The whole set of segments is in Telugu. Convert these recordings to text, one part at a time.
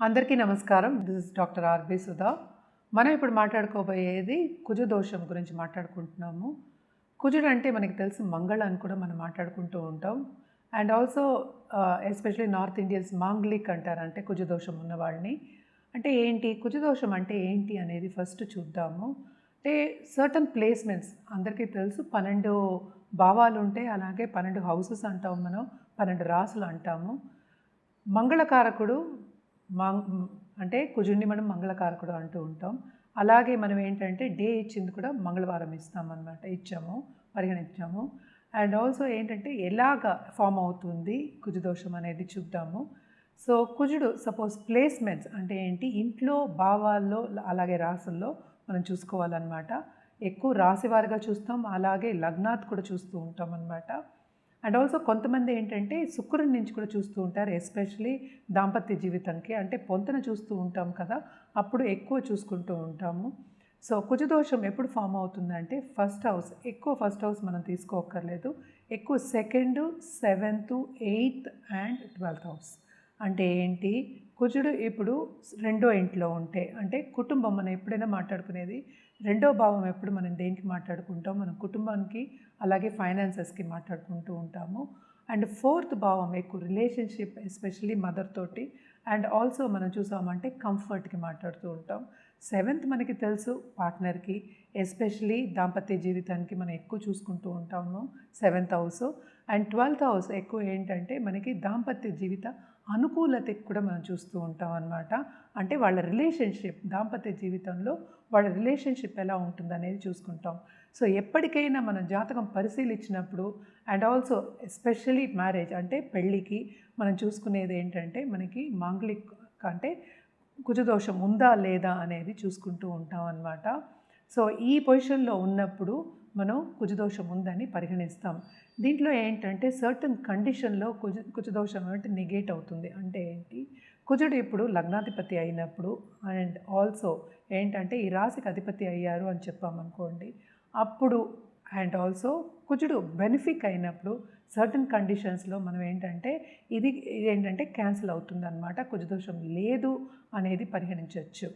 అందరికీ నమస్కారం. This is doctor R B Sudha. మనం ఇప్పుడు మాట్లాడుకోబోయేది కుజ దోషం గురించి మాట్లాడుకుంటున్నాము. కుజుడు అంటే మనకి తెలుసు మంగళ అని కూడా మనం మాట్లాడుకుంటూ ఉంటాం. And also especially north Indians Manglik అంటారు, అంటే కుజ దోషం ఉన్న వాళ్ళని. అంటే ఏంటి కుజ దోషం అంటే ఏంటి అనేది ఫస్ట్ చూద్దాము. అంటే సర్టన్ ప్లేస్మెంట్స్ అందరికీ తెలుసు, 12 భావాలు ఉంటాయి, అలాగే 12 హౌసెస్ అంటాం మనం, 12 రాసులు అంటాము. మంగళకారకుడు అంటే కుజుడిని మనం మంగళకారకుడు అంటూ ఉంటాం. అలాగే మనం ఏంటంటే డే ఇచ్చింది కూడా మంగళవారం ఇచ్చాము, పరిగణించాము. అండ్ ఆల్సో ఏంటంటే ఎలాగ ఫామ్ అవుతుంది కుజదోషం అనేది చూద్దాము. సో కుజుడు సపోజ్ ప్లేస్మెంట్స్ అంటే ఏంటి, ఇంట్లో భావాల్లో అలాగే రాసుల్లో మనం చూసుకోవాలన్నమాట. ఎక్కువ రాశివారిగా చూస్తాం, అలాగే లగ్నాత్ కూడా చూస్తూ ఉంటాం అన్నమాట. అండ్ ఆల్సో కొంతమంది ఏంటంటే శుక్రుడి నుంచి కూడా చూస్తూ ఉంటారు, ఎస్పెషలీ దాంపత్య జీవితానికి, అంటే పొంతన చూస్తూ ఉంటాం కదా, అప్పుడు ఎక్కువ చూసుకుంటూ ఉంటాము. సో కుజదోషం ఎప్పుడు ఫామ్ అవుతుందంటే ఫస్ట్ హౌస్ మనం తీసుకోక్కర్లేదు, ఎక్కువ second, 7th, 8th and 12th house. అంటే ఏంటి, కుజుడు ఇప్పుడు రెండో ఇంట్లో ఉంటే, అంటే కుటుంబం మనం ఎప్పుడైనా మాట్లాడుకునేది రెండో భావం ఎప్పుడు మనం దేనికి మాట్లాడుకుంటాం, మనం కుటుంబానికి అలాగే ఫైనాన్సెస్కి మాట్లాడుకుంటూ ఉంటాము. అండ్ 4th భావం ఎక్కువ రిలేషన్షిప్, ఎస్పెషల్లీ మదర్ తోటి, అండ్ ఆల్సో మనం చూసామంటే కంఫర్ట్కి మాట్లాడుతూ ఉంటాం. 7th మనకి తెలుసు పార్ట్నర్కి, ఎస్పెషలీ దాంపత్య జీవితానికి మనం ఎక్కువ చూసుకుంటూ ఉంటాము 7th house. And 12th house ఎక్కువ ఏంటంటే మనకి దాంపత్య జీవిత అనుకూలతకి కూడా మనం చూస్తూ ఉంటాం అన్నమాట. అంటే వాళ్ళ రిలేషన్షిప్, దాంపత్య జీవితంలో వాళ్ళ రిలేషన్షిప్ ఎలా ఉంటుందనేది చూసుకుంటాం. సో ఎప్పటికైనా మనం జాతకం పరిశీలించినప్పుడు, అండ్ ఆల్సో ఎస్పెషలీ మ్యారేజ్ అంటే పెళ్ళికి మనం చూసుకునేది ఏంటంటే మనకి మాంగళిక్ అంటే కుజదోషం ఉందా లేదా అనేది చూసుకుంటూ ఉంటాం అన్నమాట. సో ఈ పొజిషన్లో ఉన్నప్పుడు మనం కుజదోషం ఉందని పరిగణిస్తాం. దీంట్లో ఏంటంటే సర్టన్ కండిషన్లో కుజదోషం అంటే నెగేట్ అవుతుంది. అంటే ఏంటి, కుజుడు ఇప్పుడు లగ్నాధిపతి అయినప్పుడు, అండ్ ఆల్సో ఏంటంటే ఈ రాశికి అధిపతి అయ్యారు అని చెప్పామనుకోండి, అప్పుడు అండ్ ఆల్సో కుజుడు బెనిఫిక్ అయినప్పుడు సర్టన్ కండిషన్స్లో మనం ఏంటంటే ఇది ఏంటంటే క్యాన్సిల్ అవుతుందన్నమాట, కుజదోషం లేదు అనేది పరిగణించవచ్చు.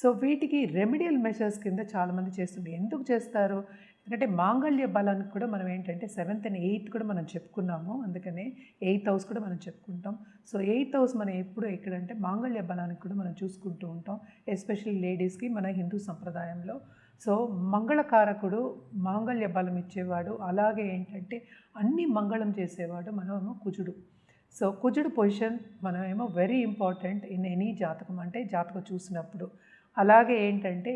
సో వీటికి రెమెడియల్ మెషర్స్ కింద చాలామంది చేస్తుంది. ఎందుకు చేస్తారు, ఎందుకంటే మాంగళ్య బలానికి కూడా మనం ఏంటంటే 7th and 8th కూడా మనం చెప్పుకున్నాము, అందుకనే 8th హౌస్ కూడా మనం చెప్పుకుంటాం. సో 8th హౌస్ మనం ఎప్పుడు ఎక్కడంటే మాంగళ్య బలానికి కూడా మనం చూసుకుంటూ ఉంటాం, ఎస్పెషల్లీ లేడీస్కి మన హిందూ సంప్రదాయంలో. సో మంగళకారకుడు మాంగళ్య బలం ఇచ్చేవాడు, అలాగే ఏంటంటే అన్ని మంగళం చేసేవాడు మనమేమో కుజుడు. సో కుజుడు పొజిషన్ మనమేమో వెరీ ఇంపార్టెంట్ ఇన్ ఎనీ జాతకం, అంటే జాతకం చూసినప్పుడు. అలాగే ఏంటంటే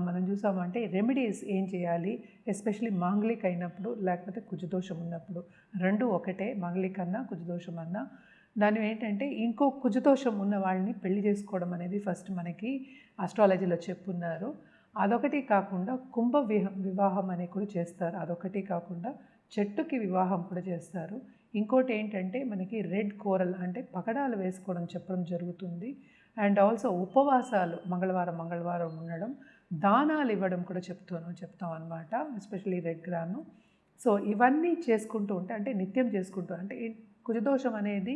మనం చూసామంటే రెమెడీస్ ఏం చేయాలి, ఎస్పెషలీ మాంగళిక్ అయినప్పుడు లేకపోతే కుజదోషం ఉన్నప్పుడు, రెండు ఒకటే, మాంగళిక్ అన్నా కుజదోషం అన్నా. దాని ఏంటంటే ఇంకో కుజదోషం ఉన్న వాళ్ళని పెళ్లి చేసుకోవడం అనేది ఫస్ట్ మనకి ఆస్ట్రాలజీలో చెప్పున్నారు. అదొకటి కాకుండా వివాహం అనేది కూడా చేస్తారు, అదొకటి కాకుండా చెట్టుకి వివాహం కూడా చేస్తారు. ఇంకోటి ఏంటంటే మనకి రెడ్ కోరల్ అంటే పగడాలు వేసుకోవడం చెప్పడం జరుగుతుంది. అండ్ ఆల్సో ఉపవాసాలు మంగళవారం ఉండడం, దానాలు ఇవ్వడం కూడా చెప్తాం అన్నమాట, ఎస్పెషల్లీ రెడ్ గ్రాము. సో ఇవన్నీ చేసుకుంటూ ఉంటే, అంటే నిత్యం చేసుకుంటూ, అంటే కుజదోషం అనేది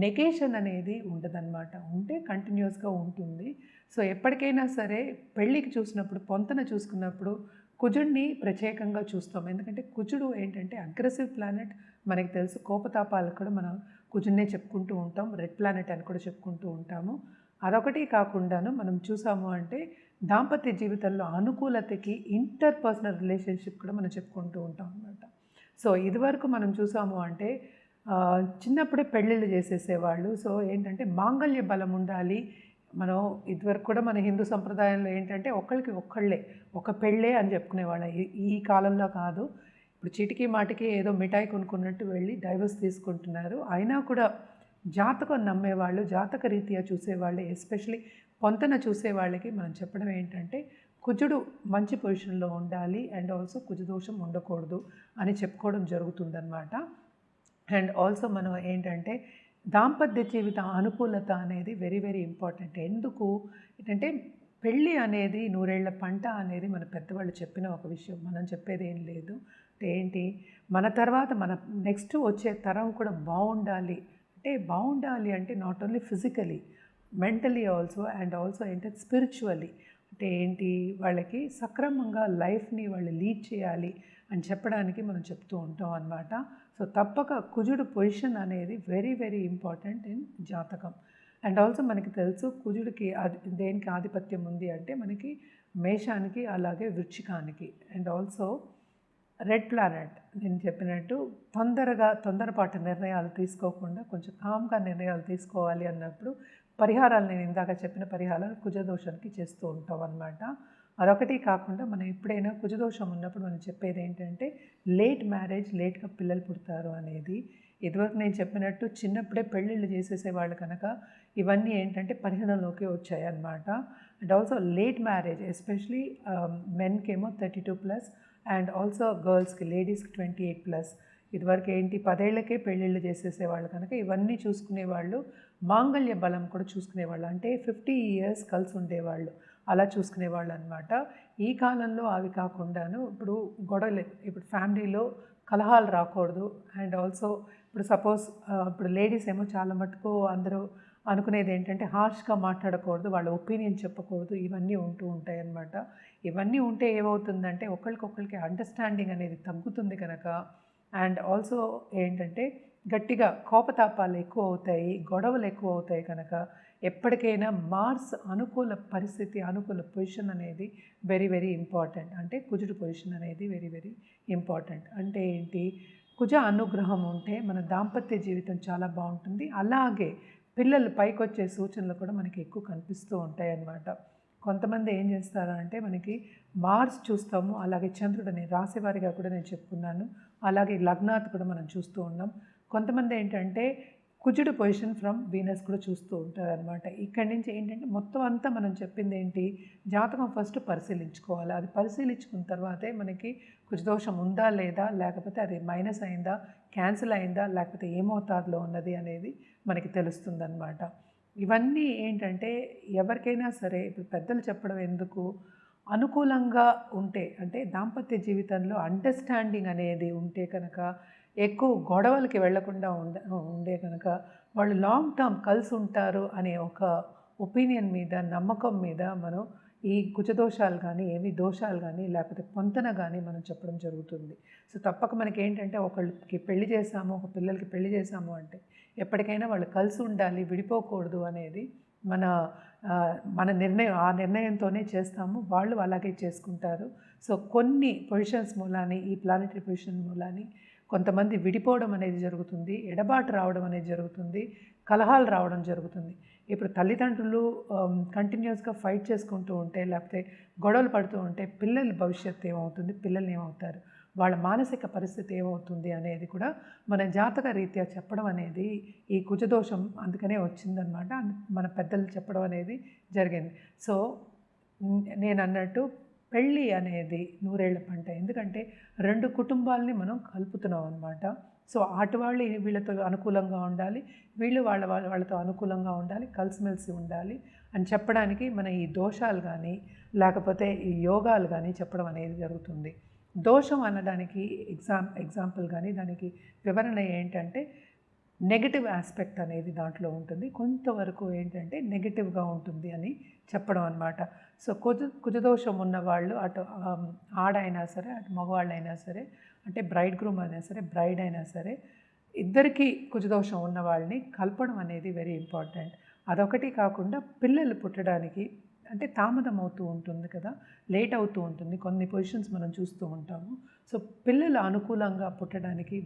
నెగేషన్ అనేది ఉండదన్నమాట, ఉంటే కంటిన్యూస్గా ఉంటుంది. సో ఎప్పటికైనా సరే పెళ్ళికి చూసినప్పుడు, పొంతన చూసుకున్నప్పుడు కుజుడిని ప్రత్యేకంగా చూస్తాం. ఎందుకంటే కుజుడు ఏంటంటే అగ్రెసివ్ ప్లానెట్, మనకి తెలుసు. కోపతాపాలకు కూడా మనం కుజుడినే చెప్పుకుంటూ ఉంటాం, రెడ్ ప్లానెట్ అని కూడా చెప్పుకుంటూ ఉంటాము. అదొకటి కాకుండాను మనం చూసాము అంటే దాంపత్య జీవితంలో అనుకూలతకి ఇంటర్పర్సనల్ రిలేషన్షిప్ కూడా మనం చెప్పుకుంటూ ఉంటాం అన్నమాట. సో ఇదివరకు మనం చూసాము అంటే చిన్నప్పుడే పెళ్ళిళ్ళు చేసేసేవాళ్ళు. సో ఏంటంటే మాంగళ్య బలం ఉండాలి. మనం ఇదివరకు కూడా మన హిందూ సంప్రదాయంలో ఏంటంటే ఒకళ్ళే ఒక పెళ్ళే అని చెప్పుకునేవాళ్ళం. ఈ కాలంలో కాదు, ఇప్పుడు చీటికి మాటికి ఏదో మిఠాయి కొనుక్కున్నట్టు వెళ్ళి డైవర్స్ తీసుకుంటున్నారు. అయినా కూడా జాతకం నమ్మేవాళ్ళు, జాతక రీత్యా చూసేవాళ్ళు, ఎస్పెషలీ పొంతన చూసేవాళ్ళకి మనం చెప్పడం ఏంటంటే కుజుడు మంచి పొజిషన్లో ఉండాలి, అండ్ ఆల్సో కుజదోషం ఉండకూడదు అని చెప్పుకోవడం జరుగుతుందన్నమాట. అండ్ ఆల్సో మనం ఏంటంటే దాంపత్య జీవిత అనుకూలత అనేది వెరీ వెరీ ఇంపార్టెంట్. ఎందుకు ఏంటంటే పెళ్ళి అనేది నూరేళ్ల పంట అనేది మన పెద్దవాళ్ళు చెప్పిన ఒక విషయం, మనం చెప్పేది ఏం లేదు. ఏంటి, మన తర్వాత మన నెక్స్ట్ వచ్చే తరం కూడా బాగుండాలి. అంటే బాగుండాలి అంటే not only physically, mentally also and also ఏంటంటే స్పిరిచువల్లీ, అంటే ఏంటి, వాళ్ళకి సక్రమంగా లైఫ్ని వాళ్ళు లీడ్ చేయాలి అని చెప్పడానికి మనం చెప్తూ ఉంటాం అన్నమాట. సో తప్పక కుజుడు పొజిషన్ అనేది వెరీ వెరీ ఇంపార్టెంట్ ఇన్ జాతకం. అండ్ ఆల్సో మనకి తెలుసు కుజుడికి దేనికి ఆధిపత్యం ఉంది అంటే మనకి మేషానికి అలాగే వృశ్చికానికి. అండ్ ఆల్సో రెడ్ ప్లానెట్, నేను చెప్పినట్టు తొందరపాటు నిర్ణయాలు తీసుకోకుండా కొంచెం కామ్గా నిర్ణయాలు తీసుకోవాలి అన్నప్పుడు పరిహారాలు, నేను ఇందాక చెప్పిన పరిహారాలు కుజదోషానికి చేస్తూ ఉంటాం అన్నమాట. అదొకటి కాకుండా మనం ఎప్పుడైనా కుజదోషం ఉన్నప్పుడు మనం చెప్పేది ఏంటంటే లేట్ మ్యారేజ్, లేట్గా పిల్లలు పుడతారు అనేది. ఇదివరకు నేను చెప్పినట్టు చిన్నప్పుడే పెళ్ళిళ్ళు చేసేసేవాళ్ళు కనుక ఇవన్నీ ఏంటంటే పరిగణలోకి వచ్చాయి అన్నమాట. And also late marriage especially మెన్కేమో 32+ అండ్ ఆల్సో గర్ల్స్కి, లేడీస్కి 28+. ఇదివరకు ఏంటి 10 ఏళ్ళకే పెళ్ళిళ్ళు చేసేసేవాళ్ళు కనుక ఇవన్నీ చూసుకునేవాళ్ళు. మాంగళ్య బలం కూడా చూసుకునేవాళ్ళు, అంటే 50 years కలిసి ఉండేవాళ్ళు, అలా చూసుకునేవాళ్ళు అనమాట. ఈ కాలంలో అవి కాకుండాను ఇప్పుడు గొడవలు, ఇప్పుడు ఫ్యామిలీలో కలహాలు రాకూడదు. అండ్ ఆల్సో ఇప్పుడు సపోజ్ ఇప్పుడు లేడీస్ ఏమో చాలా మటుకు అందరూ అనుకునేది ఏంటంటే హార్ష్గా మాట్లాడకూడదు, వాళ్ళ ఒపీనియన్ చెప్పకూడదు, ఇవన్నీ ఉంటూ ఉంటాయి అన్నమాట. ఇవన్నీ ఉంటే ఏమవుతుందంటే ఒకరికొకరికి అండర్స్టాండింగ్ అనేది తగ్గుతుంది కనుక. అండ్ ఆల్సో ఏంటంటే గట్టిగా కోపతాపాలు ఎక్కువ అవుతాయి, గొడవలు ఎక్కువ అవుతాయి కనుక ఎప్పటికైనా మార్స్ అనుకూల పరిస్థితి, అనుకూల పొజిషన్ అనేది వెరీ వెరీ ఇంపార్టెంట్. అంటే కుజుడు పొజిషన్ అనేది వెరీ వెరీ ఇంపార్టెంట్. అంటే ఏంటి, కుజ అనుగ్రహం ఉంటే మన దాంపత్య జీవితం చాలా బాగుంటుంది. అలాగే పిల్లలు పైకి వచ్చే సూచనలు కూడా మనకి ఎక్కువ కనిపిస్తూ ఉంటాయి అన్నమాట. కొంతమంది ఏం చేస్తారు అంటే మనకి మార్స్ చూస్తాము, అలాగే చంద్రుడిని రాశివారిగా కూడా నేను చెప్పుకున్నాను, అలాగే లగ్నాత్ కూడా మనం చూస్తూ ఉన్నాం. కొంతమంది ఏంటంటే కుజుడు పొజిషన్ ఫ్రమ్ వీనస్ కూడా చూస్తూ ఉంటారు అనమాట. ఇక్కడి నుంచి ఏంటంటే మొత్తం అంతా మనం చెప్పింది ఏంటి, జాతకం ఫస్ట్ పరిశీలించుకోవాలి. అది పరిశీలించుకున్న తర్వాతే మనకి కుజదోషం ఉందా లేదా, లేకపోతే అది మైనస్ అయిందా, క్యాన్సిల్ అయిందా, లేకపోతే ఏ మోతాదులో ఉన్నది అనేది మనకి తెలుస్తుందన్నమాట. ఇవన్నీ ఏంటంటే ఎవరికైనా సరే ఇప్పుడు పెద్దలు చెప్పడం ఎందుకు, అనుకూలంగా ఉంటే, అంటే దాంపత్య జీవితంలో అండర్స్టాండింగ్ అనేది ఉంటే కనుక, ఎక్కువ గొడవలకి వెళ్లకుండా ఉండే కనుక వాళ్ళు లాంగ్ టర్మ్ కలిసి ఉంటారు అనే ఒక ఒపీనియన్ మీద, నమ్మకం మీద మనం ఈ కుజదోషాలు కానీ, ఏవి దోషాలు కానీ, లేకపోతే పొంతన కానీ మనం చెప్పడం జరుగుతుంది. సో తప్పక మనకి ఏంటంటే ఒకళ్ళకి పెళ్లి చేసాము, ఒక పిల్లలకి పెళ్లి చేసాము అంటే ఎప్పటికైనా వాళ్ళు కలిసి ఉండాలి, విడిపోకూడదు అనేది మన నిర్ణయం. ఆ నిర్ణయంతోనే చేస్తాము, వాళ్ళు అలాగే చేసుకుంటారు. సో కొన్ని పొజిషన్స్ మూలాని, ఈ ప్లానెటరీ పొజిషన్ మూలాని కొంతమంది విడిపోవడం అనేది జరుగుతుంది, ఎడబాటు రావడం అనేది జరుగుతుంది, కలహాలు రావడం జరుగుతుంది. ఇప్పుడు తల్లిదండ్రులు కంటిన్యూస్గా ఫైట్ చేసుకుంటూ ఉంటే, లేకపోతే గొడవలు పడుతూ ఉంటే పిల్లల భవిష్యత్తు ఏమవుతుంది, పిల్లలు ఏమవుతారు, వాళ్ళ మానసిక పరిస్థితి ఏమవుతుంది అనేది కూడా మన జాతక రీత్యా చెప్పడం అనేది ఈ కుజదోషం అందుకనే వచ్చిందనమాట. మన పెద్దలు చెప్పడం అనేది జరిగింది. సో నేను అన్నట్టు పెళ్ళి అనేది నూరేళ్ల పంట, ఎందుకంటే 2 కుటుంబాలని మనం కలుపుతున్నాం అనమాట. సో అటు వాళ్ళు వీళ్ళతో అనుకూలంగా ఉండాలి, వీళ్ళు వాళ్ళతో అనుకూలంగా ఉండాలి, కలిసిమెలిసి ఉండాలి అని చెప్పడానికి మన ఈ దోషాలు కానీ, లేకపోతే ఈ యోగాలు కానీ చెప్పడం అనేది జరుగుతుంది. దోషం అనడానికి ఎగ్జాంపుల్ కానీ దానికి వివరణ ఏంటంటే నెగటివ్ ఆస్పెక్ట్ అనేది దాంట్లో ఉంటుంది, కొంతవరకు ఏంటంటే నెగటివ్గా ఉంటుంది అని చెప్పడం అనమాట. సో కుజదోషం ఉన్నవాళ్ళు, అటు ఆడైనా సరే, అటు మగవాళ్ళైనా సరే, అంటే బ్రైడ్ గ్రూమ్ అయినా సరే, బ్రైడ్ అయినా సరే, ఇద్దరికీ కుజదోషం ఉన్న వాళ్ళని కలపడం అనేది వెరీ ఇంపార్టెంట్. అదొకటి కాకుండా పిల్లలు పుట్టడానికి అంటే తామదం అవుతూ ఉంటుంది కదా, లేట్ అవుతూ ఉంటుంది, కొన్ని పొజిషన్స్ మనం చూస్తూ ఉంటాము. సో పిల్లలు అనుకూలంగా పుట్టడానికి,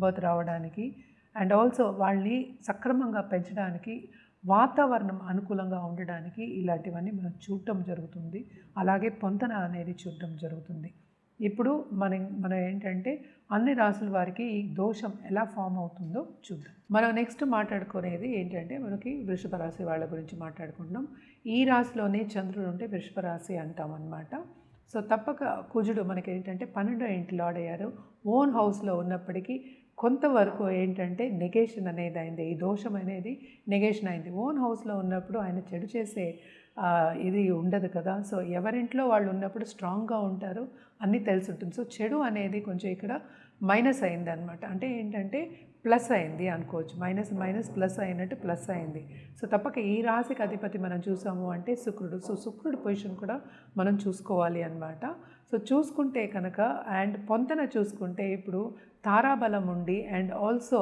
బర్త్ రావడానికి, అండ్ ఆల్సో వాళ్ళని సక్రమంగా పెంచడానికి, వాతావరణం అనుకూలంగా ఉండడానికి ఇలాంటివన్నీ మనం చూడటం జరుగుతుంది. అలాగే పొంతన అనేది చూడటం జరుగుతుంది. ఇప్పుడు మనం ఏంటంటే అన్ని రాసుల వారికి ఈ దోషం ఎలా ఫామ్ అవుతుందో చూద్దాం. మనం నెక్స్ట్ మాట్లాడుకునేది ఏంటంటే మనకి వృషభ రాశి వాళ్ళ గురించి మాట్లాడుకుంటున్నాం. ఈ రాశిలోనే చంద్రుడు ఉంటే వృషభ రాశి అంటాం అన్నమాట. సో తప్పక కుజుడు మనకి ఏంటంటే 12వ ఇంటి లార్డ్ అయ్యారు. ఓన్ హౌస్లో ఉన్నప్పటికీ కొంతవరకు ఏంటంటే నెగేషన్ అనేది అయింది, ఈ దోషం అనేది నెగేషన్ అయింది. ఓన్ హౌస్లో ఉన్నప్పుడు ఆయన చెడు చేసే ఇది ఉండదు కదా. సో ఎవరింట్లో వాళ్ళు ఉన్నప్పుడు స్ట్రాంగ్గా ఉంటారు, అన్నీ తెలిసి ఉంటుంది. సో చెడు అనేది కొంచెం ఇక్కడ మైనస్ అయిందనమాట. అంటే ఏంటంటే ప్లస్ అయింది అనుకోవచ్చు. మైనస్ మైనస్ ప్లస్ అయినట్టు ప్లస్ అయింది. సో తప్పక ఈ రాశికి అధిపతి మనం చూసాము అంటే శుక్రుడు. సో శుక్రుడు పొజిషన్ కూడా మనం చూసుకోవాలి అన్నమాట. సో చూసుకుంటే కనుక అండ్ పొంతన చూసుకుంటే ఇప్పుడు తారాబలం ఉండి అండ్ ఆల్సో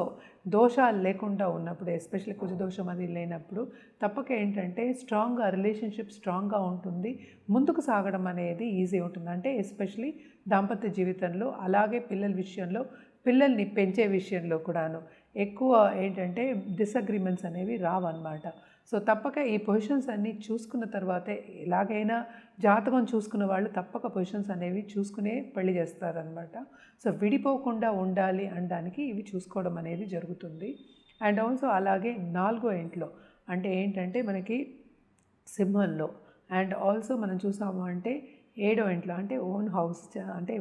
దోషాలు లేకుండా ఉన్నప్పుడు, ఎస్పెషల్లీ కుజదోషం అది లేనప్పుడు తప్పక ఏంటంటే స్ట్రాంగ్గా రిలేషన్షిప్ స్ట్రాంగ్గా ఉంటుంది, ముందుకు సాగడం అనేది ఈజీ ఉంటుంది. అంటే ఎస్పెషలీ దాంపత్య జీవితంలో, అలాగే పిల్లల విషయంలో, పిల్లల్ని పెంచే విషయంలో కూడాను ఎక్కువ ఏంటంటే డిసగ్రిమెంట్స్ అనేవి రావన్నమాట. సో తప్పక ఈ పొజిషన్స్ అన్నీ చూసుకున్న తర్వాతే, ఎలాగైనా జాతకం చూసుకున్న వాళ్ళు తప్పక పొజిషన్స్ అనేవి చూసుకునే పెళ్లి చేస్తారనమాట. సో విడిపోకుండా ఉండాలి అనడానికి ఇవి చూసుకోవడం అనేది జరుగుతుంది. అండ్ ఆల్సో అలాగే 4వ ఇంట్లో అంటే ఏంటంటే మనకి సింహంలో, అండ్ ఆల్సో మనం చూసాము అంటే 7వ ఇంట్లో అంటే ఓన్ హౌస్ అంటే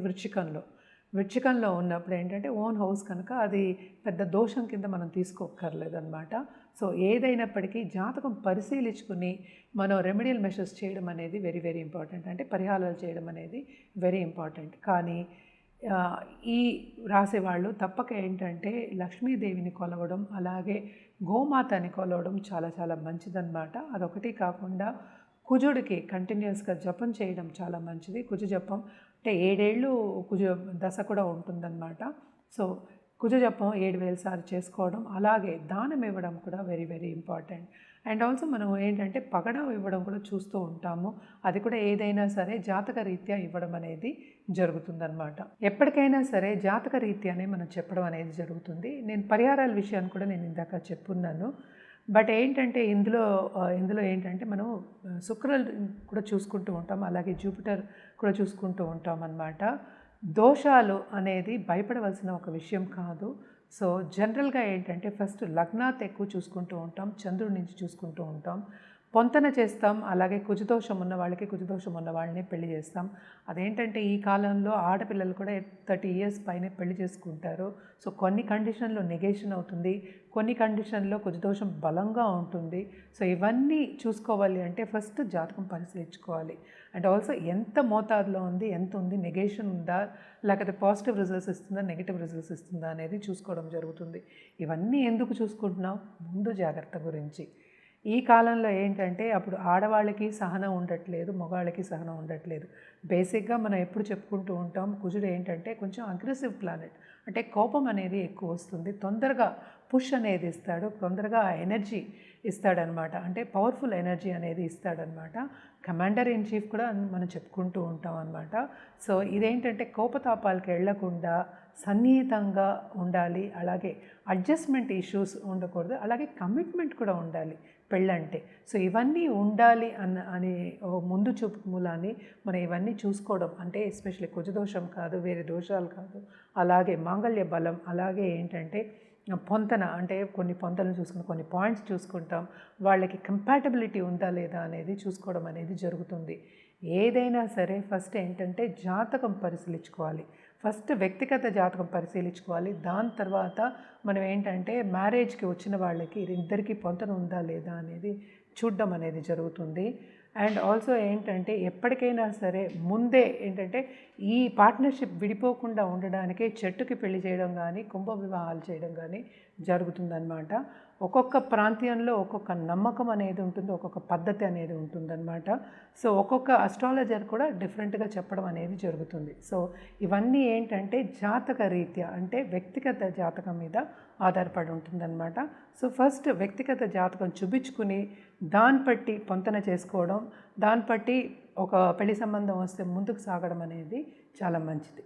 వృచ్చికంలో ఉన్నప్పుడు ఏంటంటే ఓన్ హౌస్ కనుక అది పెద్ద దోషం కింద మనం తీసుకోక్కర్లేదన్నమాట. సో ఏదైనప్పటికీ జాతకం పరిశీలించుకుని మనం రెమెడియల్ మెషర్స్ చేయడం అనేది వెరీ వెరీ ఇంపార్టెంట్. అంటే పరిహారాలు చేయడం అనేది వెరీ ఇంపార్టెంట్. కానీ ఈ రాసే వాళ్ళు తప్పక ఏంటంటే లక్ష్మీదేవిని కొలవడం, అలాగే గోమాతని కొలవడం చాలా చాలా మంచిదన్నమాట. అదొకటి కాకుండా కుజుడికి కంటిన్యూస్గా జపం చేయడం చాలా మంచిది. కుజ జపం అంటే 7 ఏళ్ళు కుజ దశ కూడా ఉంటుందన్నమాట. సో కుజ జపం 7,000 సార్లు చేసుకోవడం, అలాగే దానం ఇవ్వడం కూడా very very important. And also మనం ఏంటంటే పగడం ఇవ్వడం కూడా చూస్తూ ఉంటాము. అది కూడా ఏదైనా సరే జాతక రీత్యా ఇవ్వడం అనేది జరుగుతుందన్నమాట. ఎప్పటికైనా సరే జాతక రీత్యానే మనం చెప్పడం అనేది జరుగుతుంది. నేను పరిహారాల విషయాన్ని కూడా నేను ఇందాక చెప్పున్నాను. బట్ ఏంటంటే ఇందులో ఏంటంటే మనం శుక్రుడు కూడా చూసుకుంటూ ఉంటాం, అలాగే జూపిటర్ కూడా చూసుకుంటూ ఉంటాం అన్నమాట. దోషాలు అనేది భయపడవలసిన ఒక విషయం కాదు. సో జనరల్గా ఏంటంటే ఫస్ట్ లగ్నాత్ ఎక్కువ చూసుకుంటూ ఉంటాం, చంద్రుడి నుంచి చూసుకుంటూ ఉంటాం, పొంతన చేస్తాం, అలాగే కుజదోషం ఉన్న వాళ్ళకి కుజదోషం ఉన్న వాళ్ళని పెళ్లి చేస్తాం. అదేంటంటే ఈ కాలంలో ఆడపిల్లలు కూడా 30 ఇయర్స్ పైనే పెళ్లి చేసుకుంటారు. సో కొన్ని కండిషన్లో నెగేషన్ అవుతుంది, కొన్ని కండిషన్లో కుజదోషం బలంగా ఉంటుంది. సో ఇవన్నీ చూసుకోవాలి అంటే ఫస్ట్ జాతకం పరిశీలించుకోవాలి. అండ్ ఆల్సో ఎంత మోతాదులో ఉంది, ఎంత ఉంది, నెగేషన్ ఉందా, లేకపోతే పాజిటివ్ రిజల్ట్స్ ఇస్తుందా, నెగిటివ్ రిజల్ట్స్ ఇస్తుందా అనేది చూసుకోవడం జరుగుతుంది. ఇవన్నీ ఎందుకు చూసుకుంటున్నాం? ముందు జాగ్రత్త గురించి. ఈ కాలంలో ఏంటంటే అప్పుడు ఆడవాళ్ళకి సహనం ఉండట్లేదు, మగవాళ్ళకి సహనం ఉండట్లేదు. బేసిక్గా మనం ఎప్పుడు చెప్పుకుంటూ ఉంటాం, కుజుడు ఏంటంటే కొంచెం అగ్రెసివ్ ప్లానెట్. అంటే కోపం అనేది ఎక్కువ వస్తుంది, తొందరగా పుష్ అనేది ఇస్తాడు, తొందరగా ఎనర్జీ ఇస్తాడనమాట. అంటే పవర్ఫుల్ ఎనర్జీ అనేది ఇస్తాడనమాట. కమాండర్ ఇన్ చీఫ్ కూడా మనం చెప్పుకుంటూ ఉంటాం అనమాట. సో ఇదేంటంటే కోపతాపాలకు వెళ్లకుండా సన్నిహితంగా ఉండాలి, అలాగే అడ్జస్ట్మెంట్ ఇష్యూస్ ఉండకూడదు, అలాగే కమిట్మెంట్ కూడా ఉండాలి పెళ్ళంటే. సో ఇవన్నీ ఉండాలి అనే ముందు చూపు మూలాన్ని మనం ఇవన్నీ చూసుకోవడం, అంటే ఎస్పెషల్లీ కుజదోషం కాదు, వేరే దోషాలు కాదు, అలాగే మాంగళ్య బలం, అలాగే ఏంటంటే పొంతన, అంటే కొన్ని పొంతనలు చూసుకుని కొన్ని పాయింట్స్ చూసుకుంటాం, వాళ్ళకి కంపాటబిలిటీ ఉందా లేదా అనేది చూసుకోవడం అనేది జరుగుతుంది. ఏదైనా సరే ఫస్ట్ ఏంటంటే జాతకం పరిశీలించుకోవాలి, ఫస్ట్ వ్యక్తిగత జాతకం పరిశీలించుకోవాలి. దాని తర్వాత మనం ఏంటంటే మ్యారేజ్కి వచ్చిన వాళ్ళకి ఇద్దరికీ పొంతన ఉందా లేదా అనేది చూడడం అనేది జరుగుతుంది. అండ్ ఆల్సో ఏంటంటే ఎప్పటికైనా సరే ముందే ఏంటంటే ఈ పార్ట్నర్షిప్ విడిపోకుండా ఉండడానికే చెట్టుకి పెళ్లి చేయడం కానీ, కుంభ వివాహాలు చేయడం కానీ జరుగుతుందన్నమాట. ఒక్కొక్క ప్రాంతంలో ఒక్కొక్క నమ్మకం అనేది ఉంటుంది, ఒక్కొక్క పద్ధతి అనేది ఉంటుందన్నమాట. సో ఒక్కొక్క అస్ట్రాలజర్ కూడా డిఫరెంట్గా చెప్పడం అనేది జరుగుతుంది. సో ఇవన్నీ ఏంటంటే జాతక రీత్యా, అంటే వ్యక్తిగత జాతకం మీద ఆధారపడి ఉంటుందన్నమాట. సో ఫస్ట్ వ్యక్తిగత జాతకం చూపించుకుని దాన్ని బట్టి పొంతన చేసుకోవడం, దాన్ని బట్టి ఒక పెళ్లి సంబంధం వస్తే ముందుకు సాగడం అనేది చాలా మంచిది.